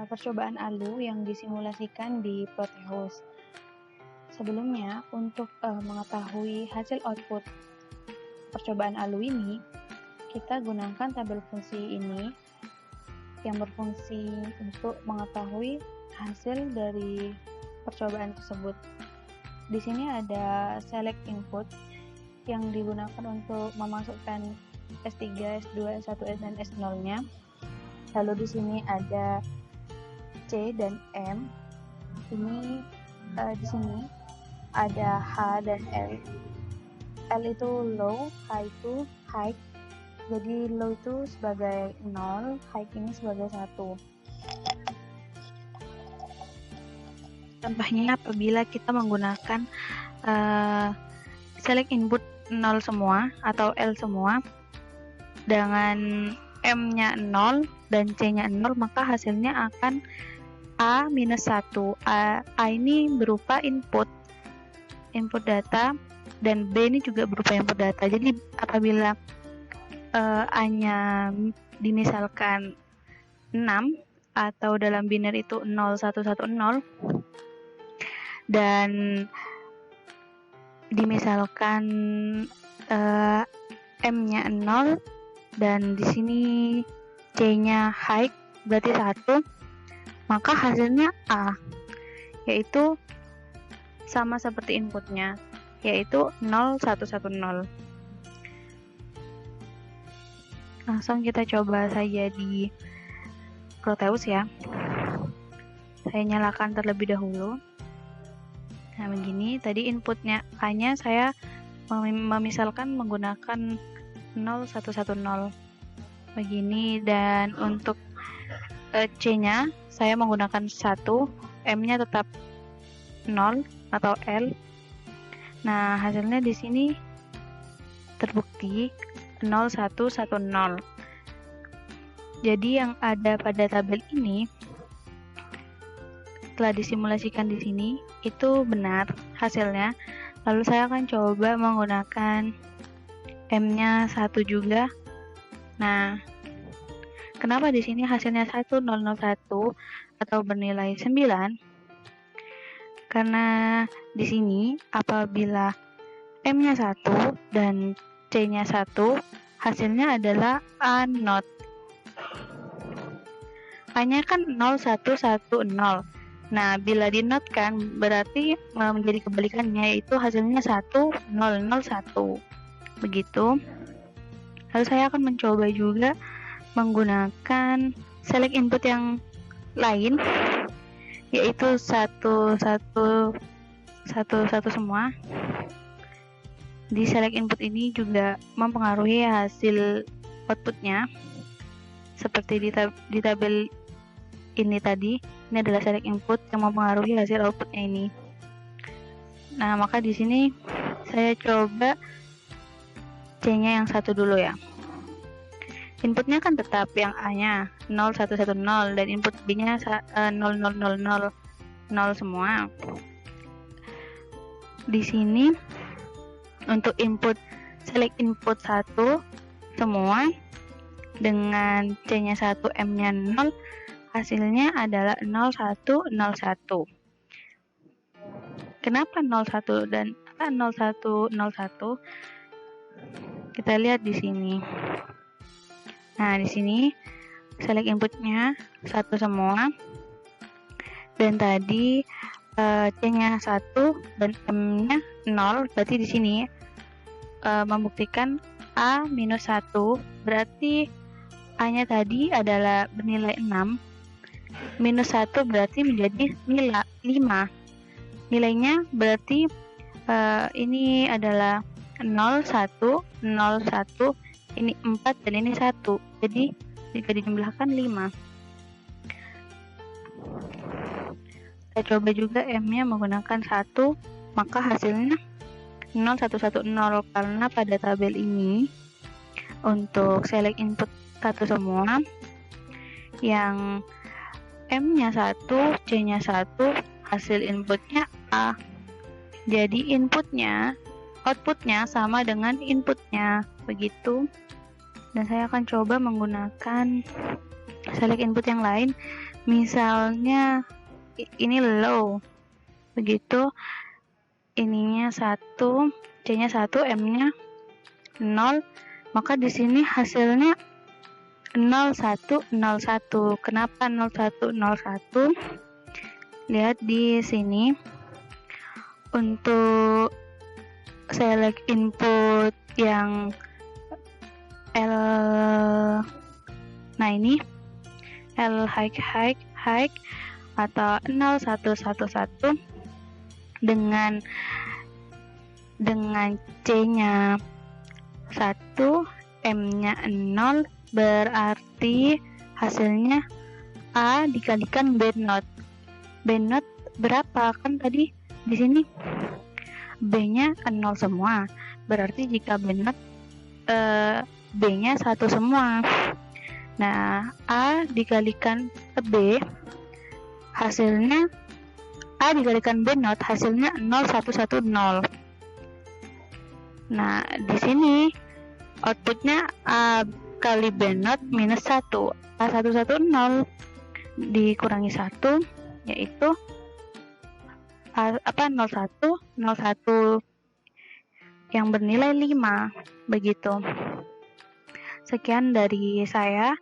percobaan ALU yang disimulasikan di Proteus. Sebelumnya, untuk mengetahui hasil output percobaan ALU ini, kita gunakan tabel fungsi ini yang berfungsi untuk mengetahui hasil dari percobaan tersebut. Di sini ada select input yang digunakan untuk memasukkan S3, S2, S1, dan S0-nya. Lalu di sini ada C dan M. Ini di sini ada H dan L. L itu low, H itu high. Jadi low itu sebagai 0, high ini sebagai 1. Contohnya apabila kita menggunakan select input 0 semua atau L semua dengan M-nya 0 dan C-nya 0, maka hasilnya akan A-1. A ini berupa input data, dan B ini juga berupa input data. Jadi apabila A-nya dimisalkan 6 atau dalam biner itu 0110 dan dimisalkan M-nya 0 dan di sini C-nya high berarti 1, maka hasilnya A, yaitu sama seperti inputnya, yaitu 0110. Langsung kita coba saja di Proteus ya. Saya nyalakan terlebih dahulu. Nah begini, tadi inputnya A-nya saya memisalkan menggunakan 0110 begini, dan untuk C-nya saya menggunakan 1, M-nya tetap 0 atau L. Nah hasilnya di sini terbukti 0110. Jadi yang ada pada tabel ini telah disimulasikan di sini itu benar hasilnya. Lalu saya akan coba menggunakan M-nya 1 juga. Nah, kenapa di sini hasilnya 1001 atau bernilai 9? Karena di sini apabila M-nya 1 dan C-nya 1, hasilnya adalah A0. A-nya kan 0110. Nah, bila dinotkan berarti menjadi kebalikannya, yaitu hasilnya 1001. Begitu. Lalu saya akan mencoba juga menggunakan select input yang lain, yaitu satu semua. Di select input ini juga mempengaruhi hasil outputnya, seperti di tabel ini tadi. Ini adalah select input yang mempengaruhi hasil outputnya ini. Nah, maka di sini saya coba C-nya yang 1 dulu ya. Inputnya kan tetap yang A-nya 0110 dan input B-nya 0000 semua. Di sini untuk input select input 1 semua dengan C-nya 1, M-nya 0, hasilnya adalah 0101. Kenapa 01 dan 0101? Kita lihat di sini. Nah, di sini select inputnya 1 semua, dan tadi C-nya 1 dan M-nya 0, berarti di sini membuktikan A-1, berarti A-nya tadi adalah bernilai 6, minus 1 berarti menjadi nilai 5. Nilainya berarti ini adalah 0, 1, 0, 1, ini 4 dan ini 1. Jadi jika dijumlahkan 5. Saya coba juga M-nya menggunakan 1, maka hasilnya 0110, karena pada tabel ini untuk select input 1 semua yang M-nya 1, C-nya 1, hasil inputnya A. Jadi outputnya sama dengan inputnya, begitu. Dan saya akan coba menggunakan select input yang lain. Misalnya ini low, begitu ininya 1, C-nya 1, M-nya 0, maka di sini hasilnya 0, 1, 0, 1. Kenapa 0, 1, 0, 1? Lihat di sini. Untuk select input yang L, nah ini L high atau 0, 1, 1, 1 dengan C-nya 1, M-nya 0, berarti hasilnya A dikalikan B not. B not berapa? Kan tadi di sini B-nya 0 semua. Berarti jika B not B-nya 1 semua. Nah, A dikalikan B, hasilnya A dikalikan B not, hasilnya 0, 1, 1, 0. Nah, di sini outputnya A kali B not minus 1. A 1, 1, 0 dikurangi 1, yaitu 0, 1, 0, 1 yang bernilai 5. Begitu. Sekian dari saya.